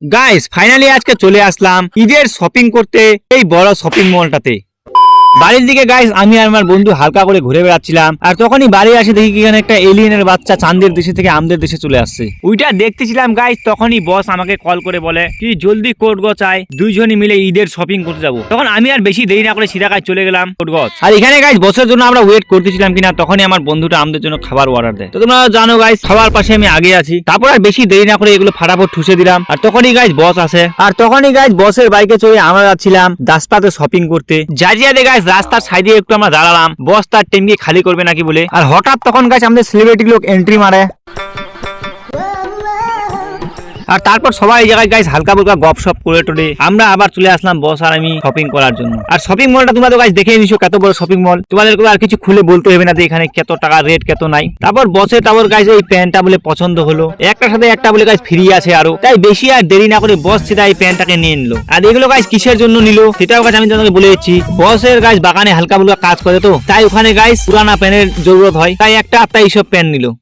Guys finally আজকে চলে আসলাম ঈদের শপিং করতে এই বড় শপিং মলটাতে। বাড়ির দিকে গাইস আমি আর আমার বন্ধু হালকা করে ঘুরে বেড়াচ্ছিলাম, আর তখনই বাড়ি আসে দেখি কি এখানে একটা এলিয়েনের বাচ্চা চাঁদের দেশে থেকে আমাদের দেশে চলে আসছে। ওইটা দেখতেছিলাম গাইস, তখনই বস আমাকে কল করে বলে কি জলদি কোটগছ আয়, দুইজনই মিলে ঈদের শপিং করতে যাবো। তখন আমি আর বেশি দেরি না করে সিধা কাজ চলে গেলাম কোটগছ। আর এখানে গাইস বসের জন্য আমরা ওয়েট করতেছিলাম কিনা, তখনই আমার বন্ধুটা আমাদের জন্য খাবার অর্ডার দেয়। তো তোমরা জানো গাইস খাবার পাশে আমি আগে আছি। তারপর আর বেশি দেরি না করে এগুলো ফাটাফট ঠুসে দিলাম, আর তখনই গাইস বস আসে। আর তখনই গাইস বসের বাইকে চড়ে আমরা যাচ্ছিলাম দাসপাতে শপিং করতে। জাজিয়াতে গাইস রাস্তার সাইডে একটু আমরা দাঁড়ালাম, বস তার টিমকে খালি করবে নাকি বলে। আর হঠাৎ তখন গাইস আমাদের সেলিব্রিটি লোক এন্ট্রি মারে, আর তারপর সবাই এই জায়গায় গাইস হালকা ফুলকা গপসপ করে টোরে আমরা আবার চলে আসলাম বস আর আমি শপিং করার জন্য। আর শপিং মলটা তোমরা তো গাইস দেখে নিছো কত বড় শপিং মল, তোমাদেরকে আর কিছু খুলে বলতে হবে না যে এখানে কত টাকা রেট কত নাই। তারপর বসের তারপর গাইস এই প্যান্টটা বলে পছন্দ হলো, একটার সাথে একটা বলে গাইস ফ্রি আছে আরো, তাই বেশি আর দেরি না করে বস সেটা এই প্যান্টটাকে নিয়ে নিলো। আর এগুলো গাইস কিসের জন্য নিলো সেটাও গাইস আমি তোমাকে বলে দিচ্ছি। বসের গাইস বাগানে হালকা ফুলকা কাজ করে, তো তাই ওখানে গাইস পুরানা প্যান্টের জরুরত হয়, তাই একটা এইসব প্যান্ট নিলো।